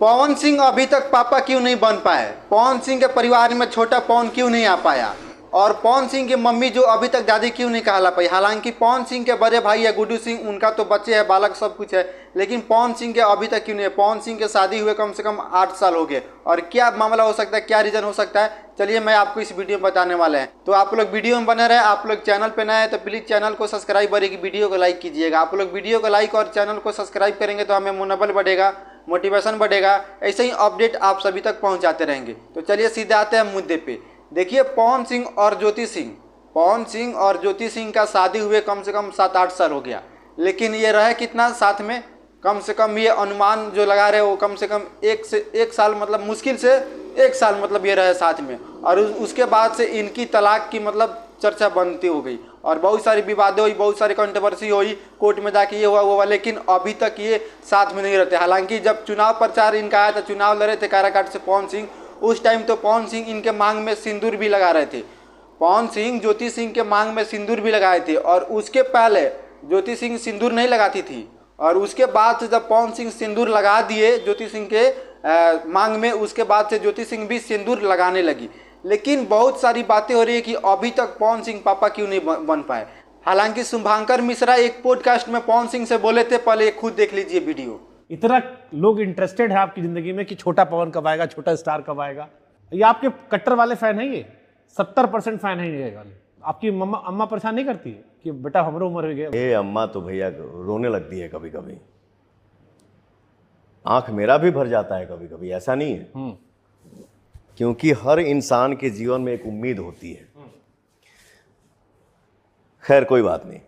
पवन सिंह अभी तक पापा क्यों नहीं बन पाए? पवन सिंह के परिवार में छोटा पवन क्यों नहीं आ पाया? और पवन सिंह की मम्मी जो अभी तक दादी क्यों नहीं कहला पाई? हालांकि पवन सिंह के बड़े भाई है गुड्डू सिंह, उनका तो बच्चे है, बालक सब कुछ है, लेकिन पवन सिंह के अभी तक क्यों नहीं है? पवन सिंह के शादी हुए कम से कम 8 साल हो गए, और क्या मामला हो सकता है, क्या रीज़न हो सकता है, चलिए मैं आपको इस वीडियो में बताने वाले हैं। तो आप लोग वीडियो में बने रहे। आप लोग चैनल पे नए हैं तो प्लीज़ चैनल को सब्सक्राइब करेगी, वीडियो को लाइक कीजिएगा। आप लोग वीडियो को लाइक और चैनल को सब्सक्राइब करेंगे तो हमें मनोबल बढ़ेगा, मोटिवेशन बढ़ेगा, ऐसे ही अपडेट आप सभी तक पहुंचाते रहेंगे। तो चलिए सीधे आते हैं मुद्दे पे। देखिए पवन सिंह और ज्योति सिंह का शादी हुए कम से कम 7-8 साल हो गया, लेकिन ये रहे कितना साथ में? कम से कम ये अनुमान जो लगा रहे वो कम से कम 1 साल, मतलब मुश्किल से 1 साल मतलब ये रहे साथ में। और उसके बाद से इनकी तलाक की मतलब चर्चा बनती हो गई और बहुत सारी विवादें हुई, बहुत सारी कंट्रोवर्सी हुई, कोर्ट में जाके ये हुआ वो हुआ, लेकिन अभी तक ये साथ में नहीं रहते। हालांकि जब चुनाव प्रचार इनका आया था, चुनाव लड़े थे काराकाट से पवन सिंह, उस टाइम तो पवन सिंह इनके मांग में सिंदूर भी लगा रहे थे। पवन सिंह ज्योति सिंह के मांग में सिंदूर भी लगाए थे, और उसके पहले ज्योति सिंह सिंदूर नहीं लगाती थी, और उसके बाद से जब पवन सिंह सिंदूर लगा दिए ज्योति सिंह के मांग में, उसके बाद से ज्योति सिंह भी सिंदूर लगाने लगी। लेकिन बहुत सारी बातें हो रही है कि अभी तक पवन सिंह पापा क्यों नहीं बन पाए। हालांकि शुभांकर मिश्रा एक पॉडकास्ट में पवन सिंह से बोले थे, पहले खुद देख लीजिए वीडियो। इतना लोग इंटरेस्टेड है आपकी जिंदगी में कि छोटा पवन कब आएगा, छोटा स्टार कब आएगा। ये आपके कट्टर वाले फैन हैं, ये 70% फैन है ये वाले। आपकी अम्मा परेशान नहीं करती है कि बेटा हमारी उम्र हो गया? ये अम्मा तो भैया रोने लगती है कभी कभी, आंख मेरा भी भर जाता है कभी कभी, ऐसा नहीं है, क्योंकि हर इंसान के जीवन में एक उम्मीद होती है। खैर कोई बात नहीं।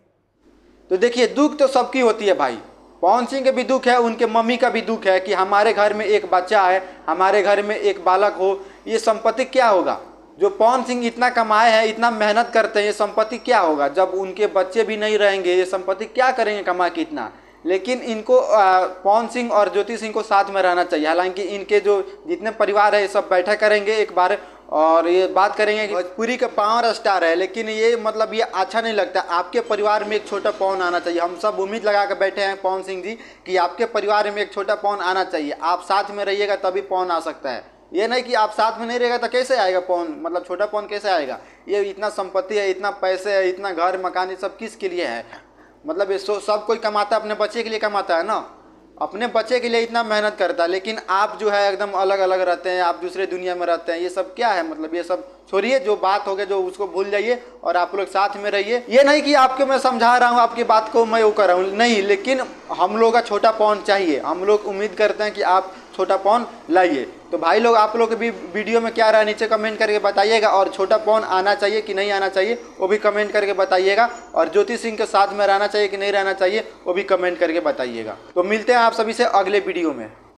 तो देखिए दुख तो सबकी होती है भाई, पवन सिंह के भी दुख है, उनके मम्मी का भी दुख है कि हमारे घर में एक बच्चा है, हमारे घर में एक बालक हो, ये संपत्ति क्या होगा? जो पवन सिंह इतना कमाए हैं, इतना मेहनत करते हैं, ये संपत्ति क्या होगा? जब उनके बच्चे भी नहीं रहेंगे, ये संपत्ति क्या करेंगे कमा के इतना? लेकिन इनको पवन सिंह और ज्योति सिंह को साथ में रहना चाहिए। हालांकि इनके जो जितने परिवार है ये सब बैठक करेंगे एक बार, और ये बात करेंगे कि भोजपुरी का पावर स्टार है, लेकिन ये मतलब ये अच्छा नहीं लगता। आपके परिवार में एक छोटा पवन आना चाहिए। हम सब उम्मीद लगा कर बैठे हैं पवन सिंह जी कि आपके परिवार में एक छोटा पवन आना चाहिए। आप साथ में रहिएगा तभी पवन आ सकता है, ये नहीं कि आप साथ में नहीं रहेगा तो कैसे आएगा पवन, मतलब छोटा पवन कैसे आएगा? ये इतना संपत्ति है, इतना पैसे है, इतना घर मकान, ये सब किसके लिए है? मतलब ये सब कोई कमाता है, अपने बच्चे के लिए कमाता है ना, अपने बच्चे के लिए इतना मेहनत करता है। लेकिन आप जो है एकदम अलग अलग रहते हैं, आप दूसरे दुनिया में रहते हैं। ये सब क्या है? मतलब ये सब छोड़िए, जो बात हो गया जो उसको भूल जाइए और आप लोग साथ में रहिए। ये नहीं कि आपको मैं समझा रहा हूँ, आपकी बात को मैं वो कर रहा हूँ, नहीं, लेकिन हम लोग का छोटा पवन चाहिए। हम लोग उम्मीद करते हैं कि आप छोटा पवन लाइए। तो भाई लोग आप लोग भी वीडियो में क्या रहा है नीचे कमेंट करके बताइएगा, और छोटा पवन आना चाहिए कि नहीं आना चाहिए वो भी कमेंट करके बताइएगा, और ज्योति सिंह के साथ में रहना चाहिए कि नहीं रहना चाहिए वो भी कमेंट करके बताइएगा। तो मिलते हैं आप सभी से अगले वीडियो में।